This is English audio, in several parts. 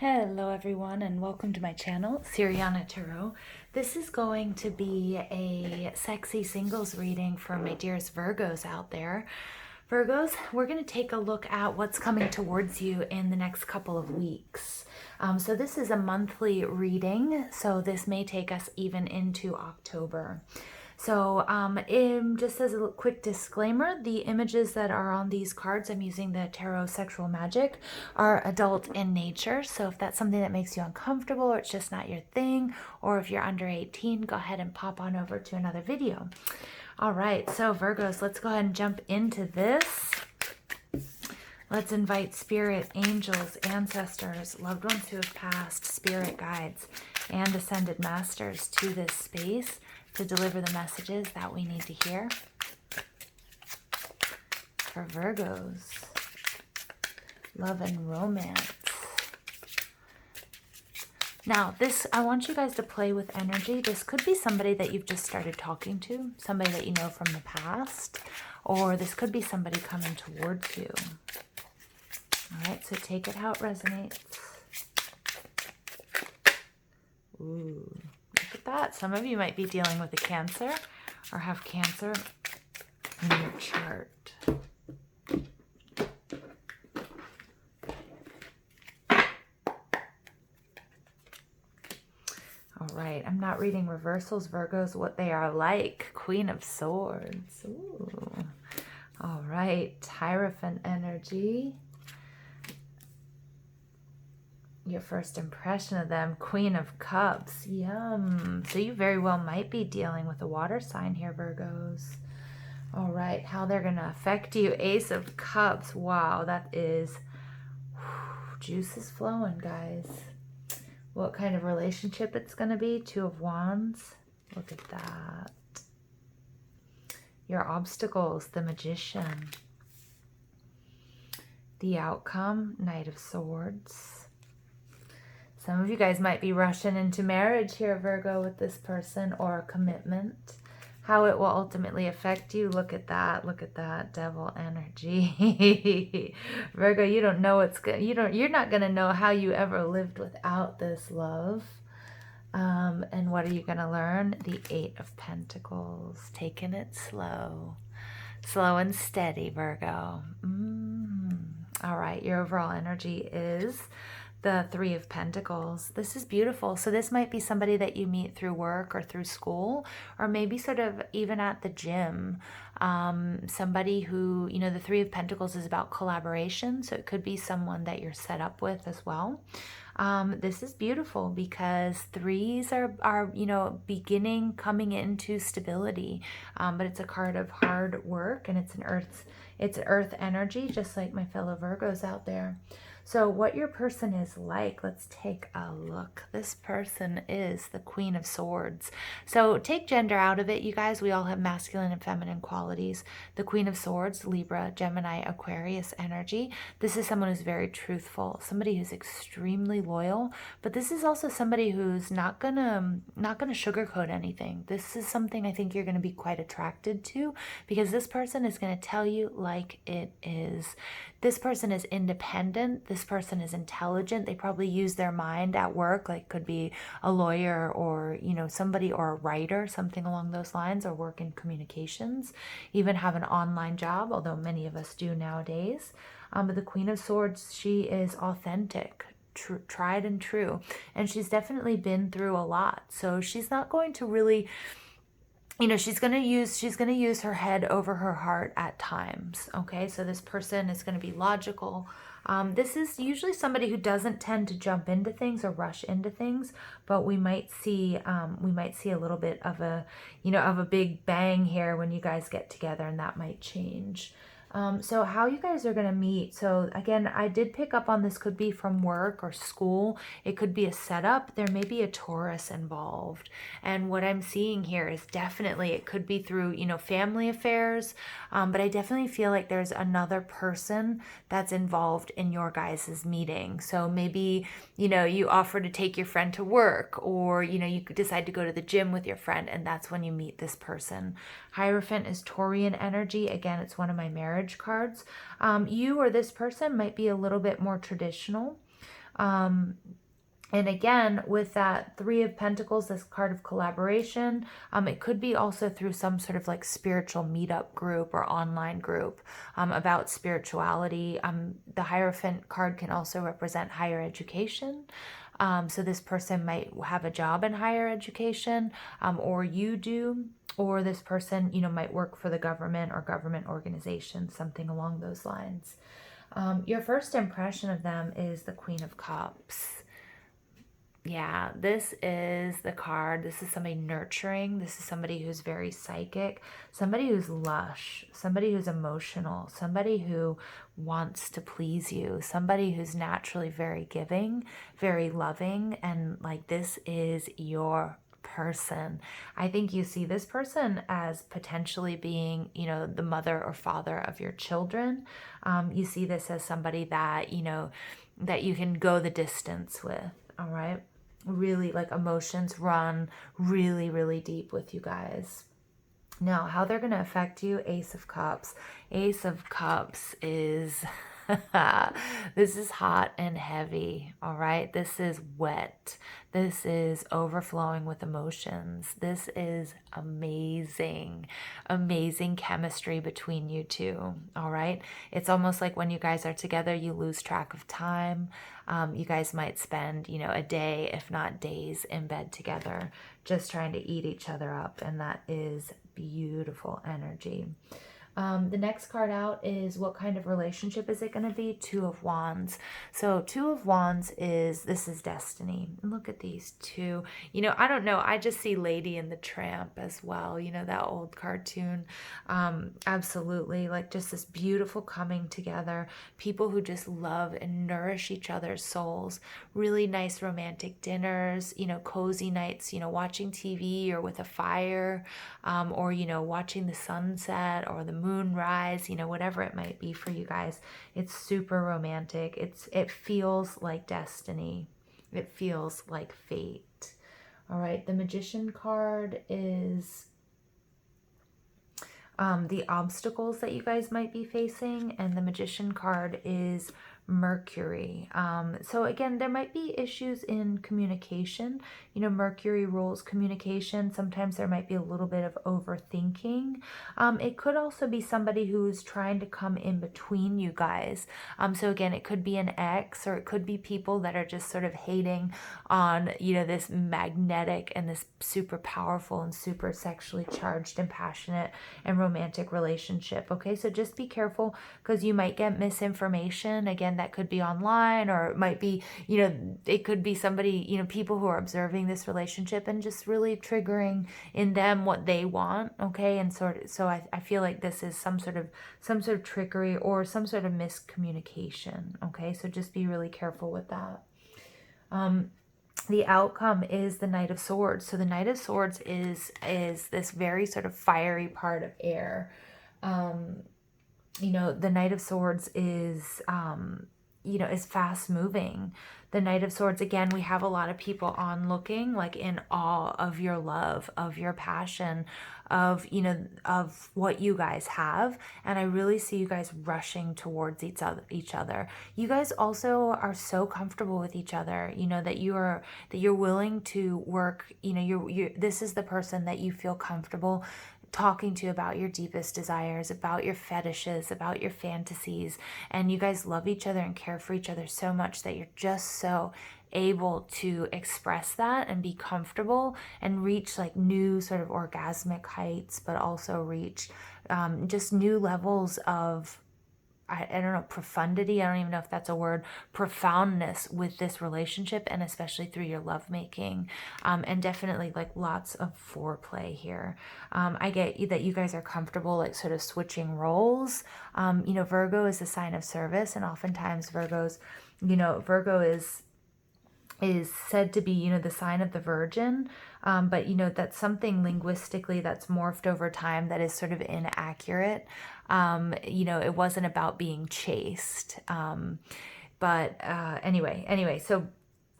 Hello everyone and welcome to my channel, Siriana Tarot. This is going to be a sexy singles reading for my dearest Virgos out there. Virgos, we're going to take a look at what's coming towards you in the next couple of weeks. So this is a monthly reading, so this may take us even into October. So just as a quick disclaimer, the images that are on these cards, I'm using the Tarot Sexual Magic, are adult in nature. So if that's something that makes you uncomfortable or it's just not your thing, or if you're under 18, go ahead and pop on over to another video. All right, so Virgos, let's go ahead and jump into this. Let's invite spirit, angels, ancestors, loved ones who have passed, spirit guides, and ascended masters to this space to deliver the messages that we need to hear for Virgos. Love and romance. Now, I want you guys to play with energy. This could be somebody that you've just started talking to, somebody that you know from the past, or this could be somebody coming towards you. All right, so take it how it resonates. Ooh. Look at that. Some of you might be dealing with a Cancer or have Cancer in your chart. All right. I'm not reading reversals, Virgos, what they are like. Queen of Swords. Ooh. All right. Hierophant energy. Your first impression of them, Queen of Cups. Yum. So you very well might be dealing with a water sign here, Virgos. All right, how they're going to affect you. Ace of Cups. Wow, that is juice is flowing, guys. What kind of relationship it's going to be? Two of Wands. Look at that. Your obstacles, the Magician. The outcome, Knight of Swords. Some of you guys might be rushing into marriage here, Virgo, with this person, or a commitment. How it will ultimately affect you. Look at that. Look at that. Devil energy. Virgo, you don't know what's good. You're not going to know how you ever lived without this love. And what are you going to learn? The Eight of Pentacles. Taking it slow. Slow and steady, Virgo. All right. Your overall energy is the Three of Pentacles. This is beautiful. So this might be somebody that you meet through work or through school, or maybe sort of even at the gym. Somebody who, the Three of Pentacles is about collaboration. So it could be someone that you're set up with as well. This is beautiful because threes are coming into stability. But it's a card of hard work, and it's earth energy, just like my fellow Virgos out there. So what your person is like, let's take a look. This person is the Queen of Swords. So take gender out of it, you guys. We all have masculine and feminine qualities. The Queen of Swords, Libra, Gemini, Aquarius energy. This is someone who's very truthful, somebody who's extremely loyal, but this is also somebody who's not gonna sugarcoat anything. This is something I think you're gonna be quite attracted to, because this person is gonna tell you like it is. This person is independent. This person is intelligent. They probably use their mind at work, like could be a lawyer or, somebody, or a writer, something along those lines, or work in communications, even have an online job, although many of us do nowadays. But the Queen of Swords, she is authentic, tried and true, and she's definitely been through a lot. So she's not going to really, she's going to use her head over her heart at times. Okay. So this person is going to be logical. This is usually somebody who doesn't tend to jump into things or rush into things, but we might see a little bit of a big bang here when you guys get together, and that might change. So how you guys are going to meet. So again, I did pick up on this could be from work or school. It could be a setup. There may be a Taurus involved. And what I'm seeing here is definitely, it could be through, family affairs. But I definitely feel like there's another person that's involved in your guys' meeting. So maybe, you offer to take your friend to work, or, you decide to go to the gym with your friend, and that's when you meet this person. Hierophant is Taurian energy. Again, it's one of my marriage cards. You or this person might be a little bit more traditional. And again, with that Three of Pentacles, this card of collaboration, it could be also through some sort of like spiritual meetup group or online group about spirituality. The Hierophant card can also represent higher education. So this person might have a job in higher education, or you do, or this person, you know, might work for the government or government organization, something along those lines. Your first impression of them is the Queen of Cups. Yeah, this is the card. This is somebody nurturing. This is somebody who's very psychic, somebody who's lush, somebody who's emotional, somebody who wants to please you, somebody who's naturally very giving, very loving, and like this is your person. I think you see this person as potentially being, you know, the mother or father of your children. You see this as somebody that, you know, that you can go the distance with, all right? Really, like, emotions run really, really deep with you guys. Now, how they're going to affect you, Ace of Cups. Ace of Cups is, this is hot and heavy, all right? This is wet. This is overflowing with emotions. This is amazing, amazing chemistry between you two, all right? It's almost like when you guys are together, you lose track of time. You guys might spend, you know, a day, if not days, in bed together, just trying to eat each other up, and that is beautiful energy. The next card out is what kind of relationship is it going to be? Two of Wands. So Two of Wands is, this is destiny. Look at these two. You know, I don't know. I just see Lady and the Tramp as well. You know, that old cartoon. Absolutely. Like just this beautiful coming together. People who just love and nourish each other's souls. Really nice romantic dinners, you know, cozy nights, you know, watching TV or with a fire, or, you know, watching the sunset or the moonrise, you know, whatever it might be for you guys. It's super romantic. It feels like destiny. It feels like fate. All right, the Magician card is the obstacles that you guys might be facing, and the Magician card is Mercury. So again, there might be issues in communication. You know, Mercury rules communication. Sometimes there might be a little bit of overthinking. It could also be somebody who's trying to come in between you guys. So again, it could be an ex, or it could be people that are just sort of hating on, you know, this magnetic and this super powerful and super sexually charged and passionate and romantic relationship. Okay, so just be careful, because you might get misinformation. Again, that could be online, or it might be, you know, it could be somebody, you know, people who are observing this relationship and just really triggering in them what they want. Okay, and so I feel like this is some sort of trickery or some sort of miscommunication. Okay, so just be really careful with that. The outcome is the Knight of Swords. So the Knight of Swords is this very sort of fiery part of air. You know, the Knight of Swords is, you know, is fast moving. The Knight of Swords, again, we have a lot of people on looking, like in awe of your love, of your passion, of, you know, of what you guys have. And I really see you guys rushing towards each other. You guys also are so comfortable with each other, you know, that you're willing to work, you know, this is the person that you feel comfortable talking to about your deepest desires, about your fetishes, about your fantasies, and you guys love each other and care for each other so much that you're just so able to express that and be comfortable and reach like new sort of orgasmic heights, but also reach just new levels of, I don't know, profundity. I don't even know if that's a word, profoundness with this relationship, and especially through your lovemaking, and definitely like lots of foreplay here. I get that you guys are comfortable like sort of switching roles. You know, Virgo is a sign of service, and oftentimes Virgo is said to be, you know, the sign of the Virgin, but, you know, that's something linguistically that's morphed over time that is sort of inaccurate. You know, it wasn't about being chaste. But anyway, so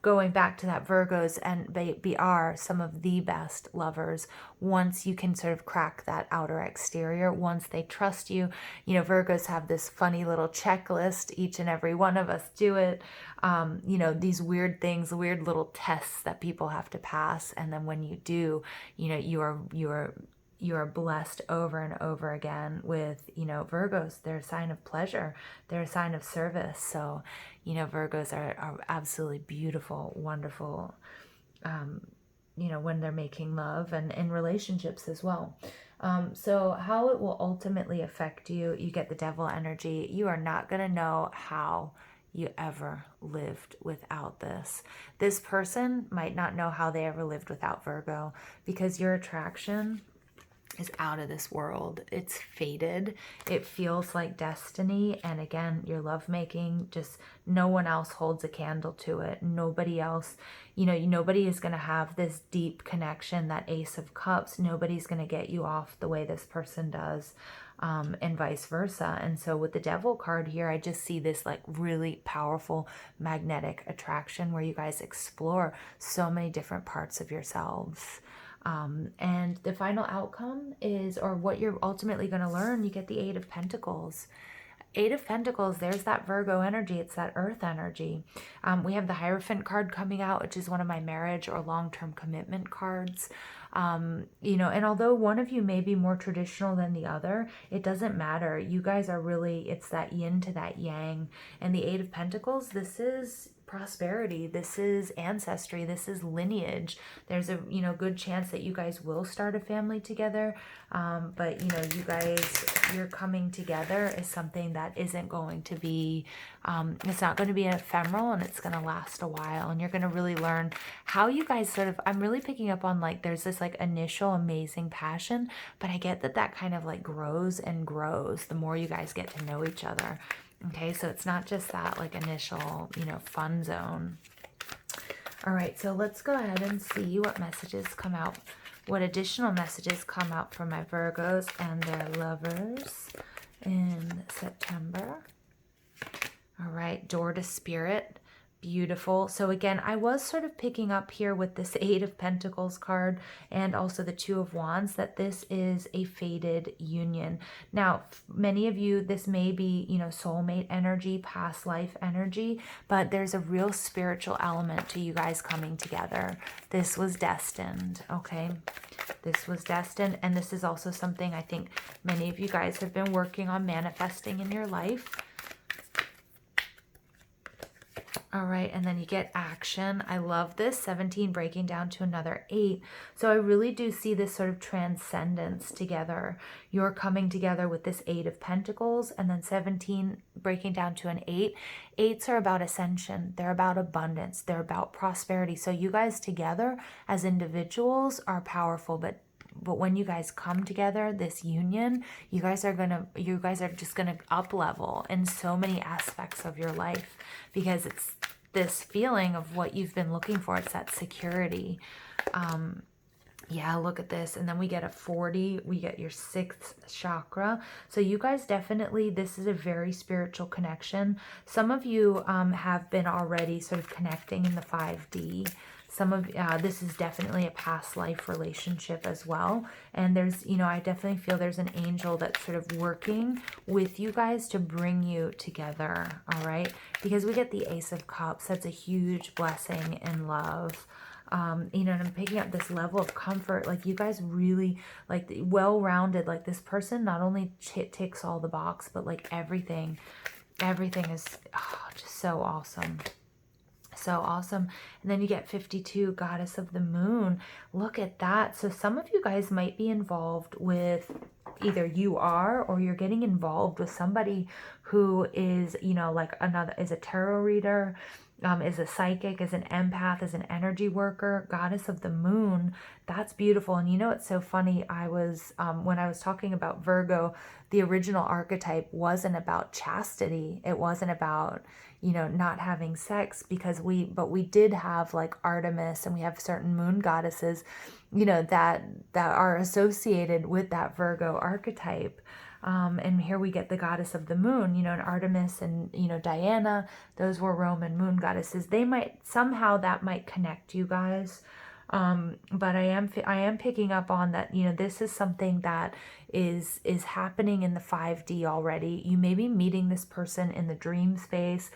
going back to that, Virgos and they are some of the best lovers once you can sort of crack that outer exterior, once they trust you. You know, Virgos have this funny little checklist. Each and every one of us do it. You know, these weird things, weird little tests that people have to pass. And then when you do, you know, you are blessed over and over again with, you know, Virgos. They're a sign of pleasure. They're a sign of service. So, you know, Virgos are absolutely beautiful, wonderful, you know, when they're making love and in relationships as well. So how it will ultimately affect you, you get the devil energy. You are not going to know how you ever lived without this. This person might not know how they ever lived without Virgo, because your attraction is out of this world. It's fated. It feels like destiny. And again, your lovemaking, just no one else holds a candle to it. Nobody else, you know, nobody is going to have this deep connection, that Ace of Cups. Nobody's going to get you off the way this person does, and vice versa. And so with the Devil card here, I just see this like really powerful magnetic attraction where you guys explore so many different parts of yourselves. And the final outcome is, or what you're ultimately going to learn, you get the Eight of Pentacles. Eight of Pentacles, there's that Virgo energy. It's that earth energy. We have the Hierophant card coming out, which is one of my marriage or long-term commitment cards. You know, and although one of you may be more traditional than the other, it doesn't matter. You guys are really, it's that yin to that yang. And the Eight of Pentacles, this is prosperity. This is ancestry. This is lineage. There's a, you know, good chance that you guys will start a family together. But, you know, you guys, your coming together is something that isn't going to be, it's not going to be ephemeral, and it's going to last a while. And you're going to really learn how you guys sort of, I'm really picking up on like, there's this like initial amazing passion, but I get that that kind of like grows and grows the more you guys get to know each other. Okay, so it's not just that like initial, you know, fun zone. All right, so let's go ahead and see what messages come out, what additional messages come out for my Virgos and their lovers in September. All right, Door to Spirit. Beautiful. So again, I was sort of picking up here with this Eight of Pentacles card and also the Two of Wands that this is a fated union. Now, many of you, this may be, you know, soulmate energy, past life energy, but there's a real spiritual element to you guys coming together. This was destined, okay? This was destined, and this is also something I think many of you guys have been working on manifesting in your life. All right, and then you get action. I love this, 17 breaking down to another 8. So I really do see this sort of transcendence together. You're coming together with this 8 of Pentacles, and then 17 breaking down to an 8. 8s are about ascension. They're about abundance. They're about prosperity. So you guys together as individuals are powerful, but when you guys come together, this union, you guys are just gonna up level in so many aspects of your life, because it's this feeling of what you've been looking for. It's that security. Yeah, look at this. And then we get a 40, we get your 6th chakra. So you guys definitely, this is a very spiritual connection. Some of you have been already sort of connecting in the 5D. Some of this is definitely a past life relationship as well. And there's, you know, I definitely feel there's an angel that's sort of working with you guys to bring you together. All right. Because we get the Ace of Cups. That's a huge blessing in love. You know, and I'm picking up this level of comfort. Like you guys really like well-rounded, like this person not only ticks all the box, but like everything is just so awesome. So awesome. And then you get 52, Goddess of the Moon. Look at that. So some of you guys might be involved with, either you are or you're getting involved with somebody who is, you know, like is a tarot reader, is a psychic, is an empath, is an energy worker. Goddess of the Moon. That's beautiful. And you know, it's so funny. I was, when I was talking about Virgo, the original archetype wasn't about chastity. It wasn't about, you know, not having sex, because but we did have like Artemis, and we have certain moon goddesses, you know, that are associated with that Virgo archetype. And here we get the goddess of the moon, you know, and Artemis and, you know, Diana, those were Roman moon goddesses. They might, somehow that might connect you guys. But I am picking up on that, you know, this is something that is happening in the 5D already. You may be meeting this person in the dream space.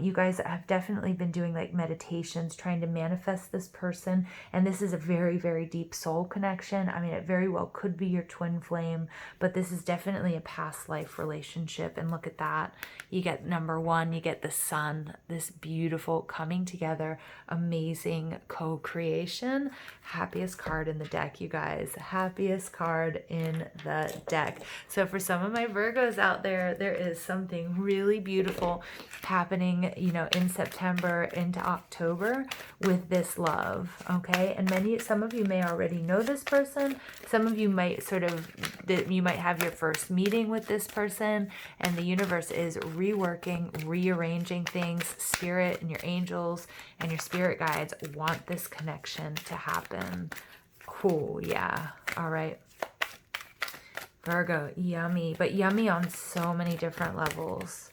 You guys have definitely been doing like meditations, trying to manifest this person. And this is a very, very deep soul connection. I mean, it very well could be your twin flame, but this is definitely a past life relationship. And look at that. You get number one, you get the sun, this beautiful coming together, amazing co-creation. Happiest card in the deck, you guys. Happiest card in the deck. So for some of my Virgos out there, there is something really beautiful happening, you know, in September into October with this love, okay? And some of you may already know this person. Some of you might you might have your first meeting with this person, and the universe is reworking, rearranging things. Spirit and your angels and your spirit guides want this connection to happen. Oh, yeah. All right. Virgo, yummy, but yummy on so many different levels.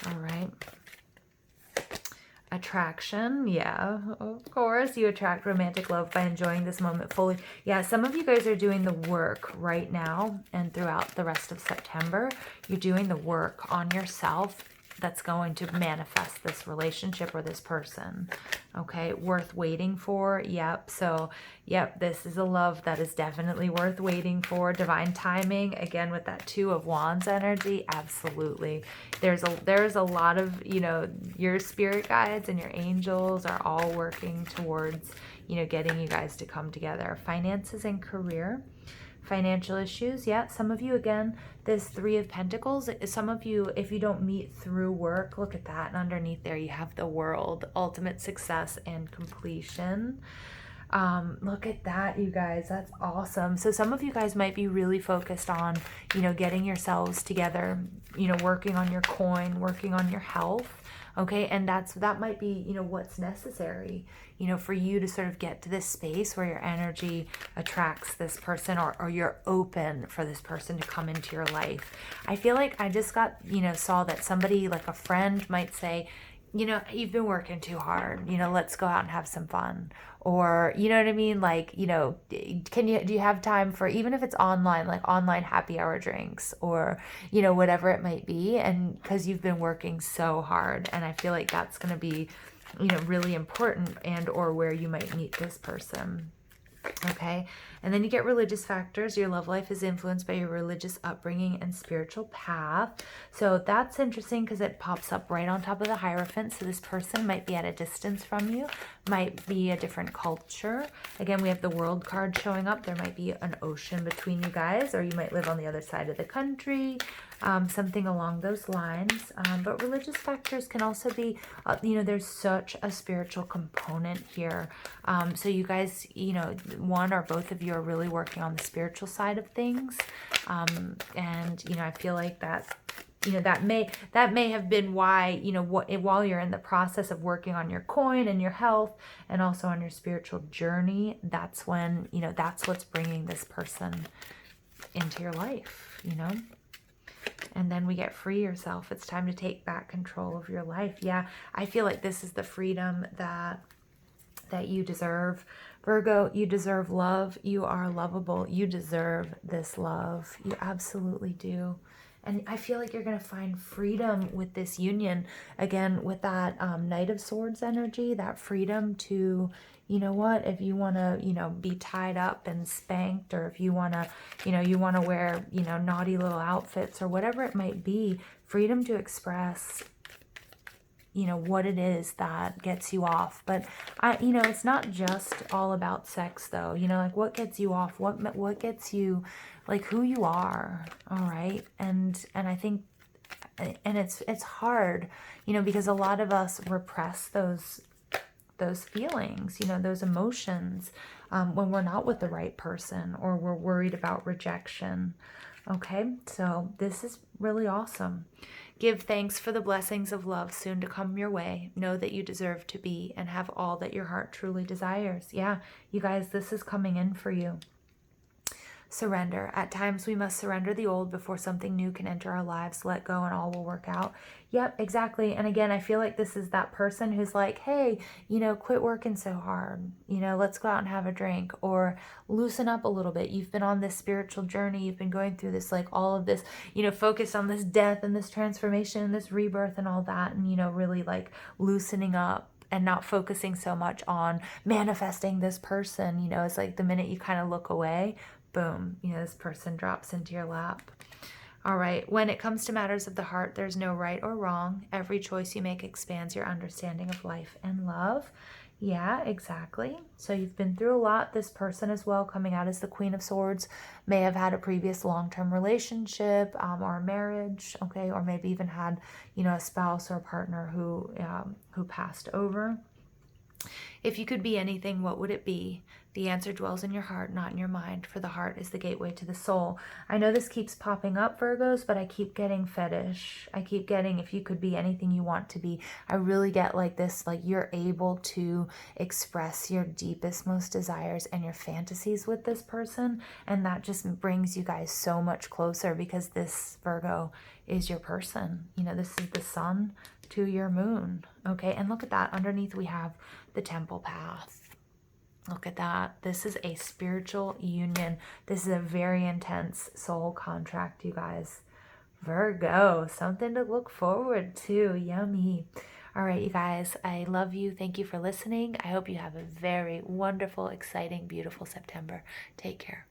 All right. Attraction, yeah, of course. You attract romantic love by enjoying this moment fully. Yeah, some of you guys are doing the work right now and throughout the rest of September. You're doing the work on yourself that's going to manifest this relationship or this person. Okay, worth waiting for. Yep. So, yep, this is a love that is definitely worth waiting for. Divine timing, again, with that 2 of Wands energy, absolutely. There's a lot of, you know, your spirit guides and your angels are all working towards, you know, getting you guys to come together. Finances and career. Financial issues, yeah, some of you, again, this 3 of Pentacles, some of you, if you don't meet through work, look at that, and underneath there you have the World, ultimate success and completion. Look at that, you guys, that's awesome. So some of you guys might be really focused on, you know, getting yourselves together, you know, working on your coin, working on your health. Okay, and that might be, you know, what's necessary, you know, for you to sort of get to this space where your energy attracts this person, or you're open for this person to come into your life. I feel like I just got, you know, saw that somebody, like a friend, might say, you know, you've been working too hard, you know, let's go out and have some fun. Or, you know what I mean? Like, you know, do you have time for, even if it's online, like online happy hour drinks, or, you know, whatever it might be. And because you've been working so hard, and I feel like that's going to be, you know, really important, and or where you might meet this person. Okay, and then you get religious factors. Your love life is influenced by your religious upbringing and spiritual path. So that's interesting because it pops up right on top of the Hierophant. So this person might be at a distance from you, might be a different culture. Again, we have the World card showing up. There might be an ocean between you guys, or you might live on the other side of the country. Something along those lines. But religious factors can also be, you know, there's such a spiritual component here. So you guys, you know, one or both of you are really working on the spiritual side of things. And, you know, I feel like that, you know, that may have been why, you know, while you're in the process of working on your coin and your health and also on your spiritual journey, that's when, you know, that's what's bringing this person into your life, you know. And then we get free yourself. It's time to take back control of your life. Yeah, I feel like this is the freedom that you deserve. Virgo, you deserve love. You are lovable. You deserve this love. You absolutely do. And I feel like you're going to find freedom with this union. Again, with that Knight of Swords energy, that freedom to, you know what, if you want to, you know, be tied up and spanked, or if you want to, you know, you want to wear, you know, naughty little outfits or whatever it might be, freedom to express, you know, what it is that gets you off. But you know, it's not just all about sex though, you know, like what gets you off, what gets you, like who you are. All right. And I think, and it's hard, you know, because a lot of us repress those feelings, you know, those emotions, when we're not with the right person, or we're worried about rejection. Okay, so this is really awesome. Give thanks for the blessings of love soon to come your way. Know that you deserve to be and have all that your heart truly desires. Yeah, you guys, this is coming in for you. surrender. At times we must surrender the old before something new can enter our lives. Let go and all will work out. Yep, exactly. And again, I feel like this is that person who's like, hey, quit working so hard. Let's go out and have a drink, or loosen up a little bit. You've been on this spiritual journey. You've been going through this, like all of this, focus on this death and this transformation and this rebirth and all that. And, really like loosening up and not focusing so much on manifesting this person. It's like the minute you kind of look away, boom, this person drops into your lap. All right, when it comes to matters of the heart, there's no right or wrong. Every choice you make expands your understanding of life and love. Yeah, exactly. So you've been through a lot. This person as well, coming out as the Queen of Swords, may have had a previous long-term relationship or a marriage, okay, or maybe even had, a spouse or a partner who passed over. If you could be anything, what would it be? The answer dwells in your heart, not in your mind, for the heart is the gateway to the soul. I know this keeps popping up, Virgos, but I keep getting fetish. I keep getting, if you could be anything you want to be. I really get like this, like you're able to express your deepest, most desires and your fantasies with this person. And that just brings you guys so much closer, because this Virgo is your person. This is the sun to your moon. Okay, and look at that. Underneath we have the temple path. Look at that. This is a spiritual union. This is a very intense soul contract, you guys. Virgo, something to look forward to. Yummy. All right, you guys, I love you. Thank you for listening. I hope you have a very wonderful, exciting, beautiful September. Take care.